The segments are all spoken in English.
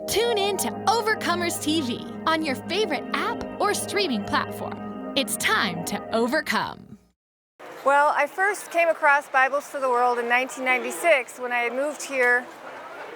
Tune in to Overcomers TV on your favorite app or streaming platform. It's time to overcome. Well, I first came across Bibles for the World in 1996 when I had moved here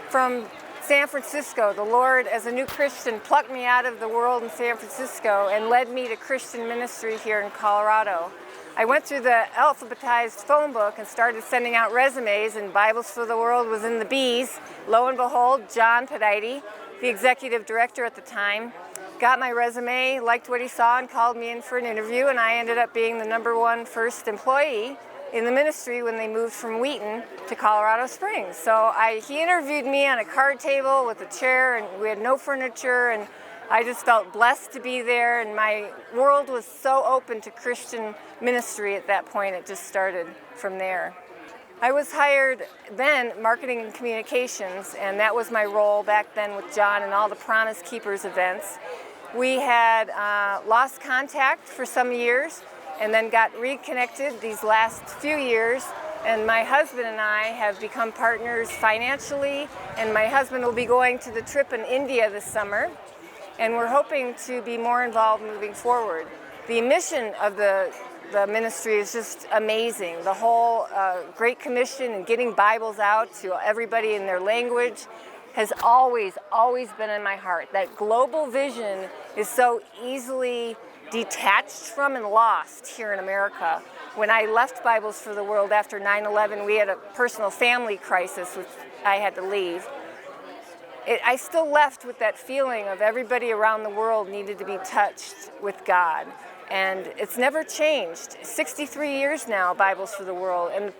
from San Francisco. The Lord, as a new Christian, plucked me out of the world in San Francisco and led me to Christian ministry here in Colorado. I went through the alphabetized phone book and started sending out resumes, and Bibles for the World was in the B's. Lo and behold, John Pedite, the executive director at the time, got my resume, liked what he saw, and called me in for an interview, and I ended up being the #1 first employee in the ministry when they moved from Wheaton to Colorado Springs. So he interviewed me on a card table with a chair, and we had no furniture, and I just felt blessed to be there, and my world was so open to Christian ministry at that point. It just started from there. I was hired then, marketing and communications, and that was my role back then with John and all the Promise Keepers events. We had lost contact for some years and then got reconnected these last few years, and my husband and I have become partners financially, and my husband will be going to the trip in India this summer, and we're hoping to be more involved moving forward. The mission of the ministry is just amazing. The whole Great Commission and getting Bibles out to everybody in their language has always been in my heart. That global vision is so easily detached from and lost here in America. When I left Bibles for the World after 9/11, we had a personal family crisis, which I had to leave. I still left with that feeling of everybody around the world needed to be touched with God. And it's never changed. 63 years now, Bibles for the World. And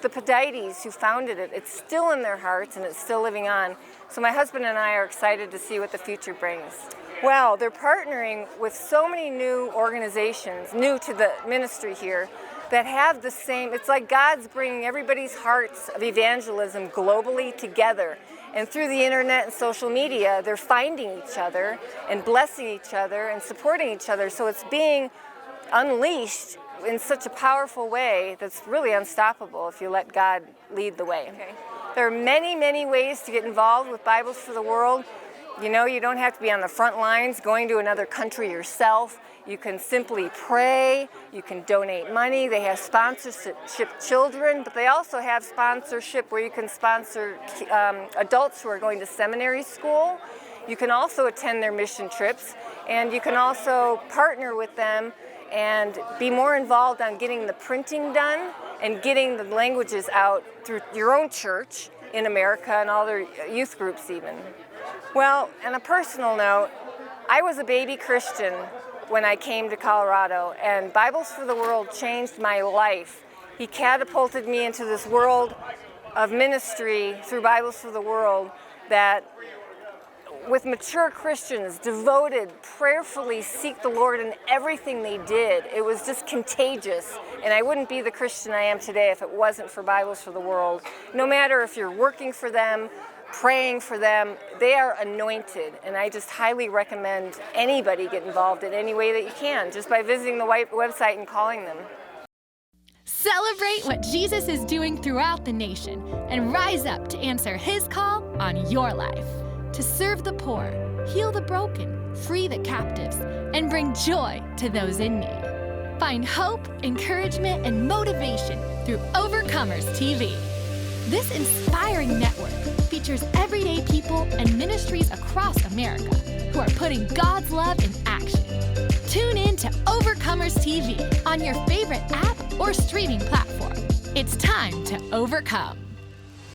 the Pedites who founded it, it's still in their hearts and it's still living on. So my husband and I are excited to see what the future brings. Well, they're partnering with so many new organizations, new to the ministry here, that have the same, it's like God's bringing everybody's hearts of evangelism globally together. And through the internet and social media, they're finding each other and blessing each other and supporting each other. So it's being unleashed in such a powerful way that's really unstoppable if you let God lead the way. Okay. There are many ways to get involved with Bibles for the World. You know, you don't have to be on the front lines going to another country yourself. You can simply pray, you can donate money. They have sponsorship children, but they also have sponsorship where you can sponsor adults who are going to seminary school. You can also attend their mission trips, and you can also partner with them and be more involved on getting the printing done and getting the languages out through your own church in America and all their youth groups even. Well, on a personal note, I was a baby Christian when I came to Colorado, and Bibles for the World changed my life. He catapulted me into this world of ministry through Bibles for the World that, with mature Christians, devoted, prayerfully seek the Lord in everything they did. It was just contagious, and I wouldn't be the Christian I am today if it wasn't for Bibles for the World. No matter if you're working for them, praying for them, they are anointed, and I just highly recommend anybody get involved in any way that you can, just by visiting the website and calling them. Celebrate what Jesus is doing throughout the nation and rise up to answer His call on your life. To serve the poor, heal the broken, free the captives, and bring joy to those in need. Find hope, encouragement, and motivation through Overcomers TV. This inspiring network features everyday people and ministries across America who are putting God's love in action. Tune in to Overcomers TV on your favorite app or streaming platform. It's time to overcome.